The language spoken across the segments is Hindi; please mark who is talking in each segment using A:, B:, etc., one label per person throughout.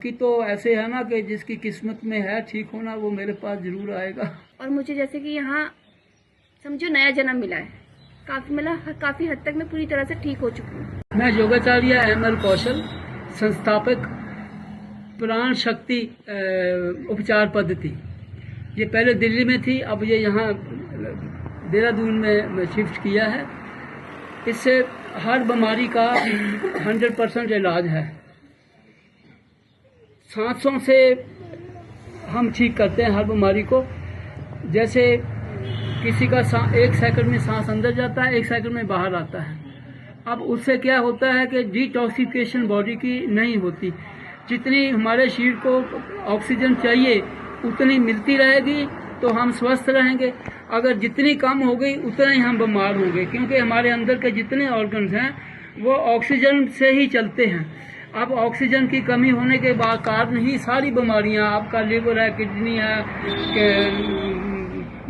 A: कि तो ऐसे है ना कि जिसकी किस्मत में है ठीक होना वो मेरे पास जरूर आएगा।
B: और मुझे जैसे कि यहाँ समझो नया जन्म मिला है। काफी हद तक मैं पूरी तरह से ठीक हो चुकी हूँ।
A: मैं योगाचार्य ML कौशल, संस्थापक प्राण शक्ति उपचार पद्धति। ये पहले दिल्ली में थी, अब ये यहाँ देहरादून में शिफ्ट किया है। इससे हर बीमारी का 100% इलाज है। सांसों से हम ठीक करते हैं हर बीमारी को। जैसे किसी का 1 सेकंड में सांस अंदर जाता है, 1 सेकंड में बाहर आता है। अब उससे क्या होता है कि डिटॉक्सिफिकेशन बॉडी की नहीं होती। जितनी हमारे शरीर को ऑक्सीजन चाहिए उतनी मिलती रहेगी तो हम स्वस्थ रहेंगे। अगर जितनी कम हो गई उतना ही हम बीमार होंगे, क्योंकि हमारे अंदर के जितने ऑर्गन्स हैं वो ऑक्सीजन से ही चलते हैं। अब ऑक्सीजन की कमी होने के बाद कारण ही सारी बीमारियां, आपका लिवर है, किडनी है,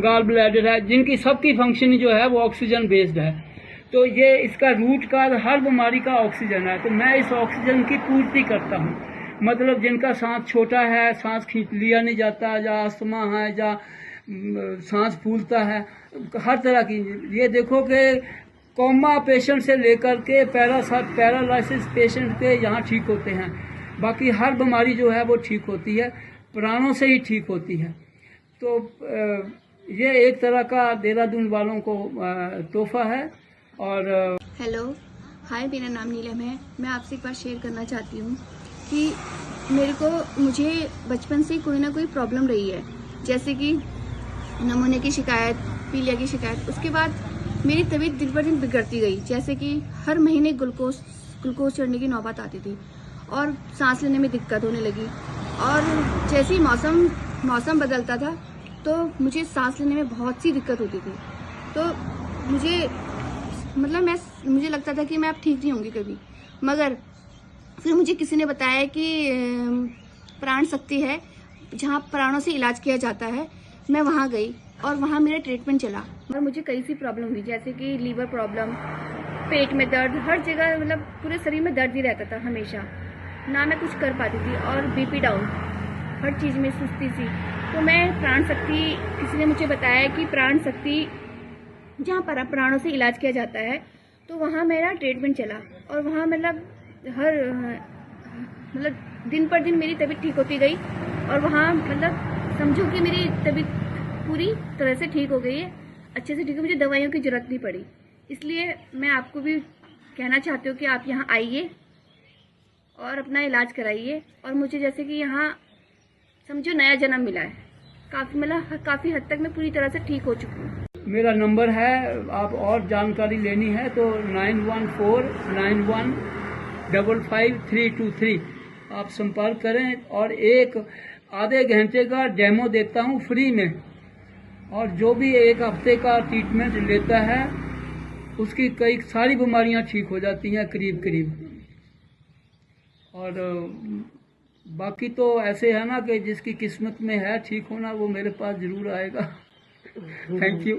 A: गॉल ब्लैडर है, जिनकी सबकी फंक्शनिंग जो है वो ऑक्सीजन बेस्ड है। तो ये इसका रूट काज हर बीमारी का ऑक्सीजन है। तो मैं इस ऑक्सीजन की पूर्ति करता हूँ। मतलब जिनका सांस छोटा है, सांस खींच लिया नहीं जाता, या अस्थमा है, या सांस फूलता है, हर तरह की। ये देखो कि कोमा पेशेंट से लेकर के पैरालिसिस पेशेंट के यहाँ ठीक होते हैं। बाकी हर बीमारी जो है वो ठीक होती है, प्राणों से ही ठीक होती है। तो ये एक तरह का देहरादून वालों को तोहफा है। और
B: हेलो, हाय, मेरा नाम नीलम है। मैं आपसे एक बार शेयर करना चाहती हूँ कि मुझे बचपन से कोई ना कोई प्रॉब्लम रही है, जैसे कि नमूने की शिकायत, पीलिया की शिकायत। उसके बाद मेरी तबीयत दिन पर दिन बिगड़ती गई, जैसे कि हर महीने ग्लूकोज चढ़ने की नौबत आती थी और सांस लेने में दिक्कत होने लगी। और जैसे ही मौसम बदलता था तो मुझे सांस लेने में बहुत सी दिक्कत होती थी। तो मुझे लगता था कि मैं अब ठीक नहीं होंगी कभी। मगर फिर मुझे किसी ने बताया कि प्राण शक्ति है जहाँ प्राणों से इलाज किया जाता है। मैं वहाँ गई और वहाँ मेरा ट्रीटमेंट चला। और मुझे कई सी प्रॉब्लम हुई, जैसे कि लीवर प्रॉब्लम, पेट में दर्द, हर जगह मतलब पूरे शरीर में दर्द ही रहता था हमेशा। ना मैं कुछ कर पाती थी और BP डाउन, हर चीज़ में सुस्ती सी। तो मैं प्राण शक्ति, किसी ने मुझे बताया कि प्राण शक्ति जहाँ पर प्राणों से इलाज किया जाता है, तो वहाँ मेरा ट्रीटमेंट चला। और वहाँ दिन पर दिन मेरी तबीयत ठीक होती गई। और वहाँ समझो कि मेरी तबीयत पूरी तरह से ठीक हो गई है, अच्छे से ठीक है। मुझे दवाइयों की ज़रूरत नहीं पड़ी। इसलिए मैं आपको भी कहना चाहती हूँ कि आप यहाँ आइए और अपना इलाज कराइए। और मुझे जैसे कि यहाँ समझो नया जन्म मिला है। काफ़ी हद तक मैं पूरी तरह से ठीक हो चुकी हूँ।
A: मेरा नंबर है, आप और जानकारी लेनी है तो 9149155323 आप संपर्क करें। और एक आधे घंटे का डेमो देता हूँ फ्री में। और जो भी 1 हफ्ते का ट्रीटमेंट लेता है उसकी कई सारी बीमारियां ठीक हो जाती हैं करीब। और बाकी तो ऐसे है ना कि जिसकी किस्मत में है ठीक होना वो मेरे पास जरूर आएगा। Thank you.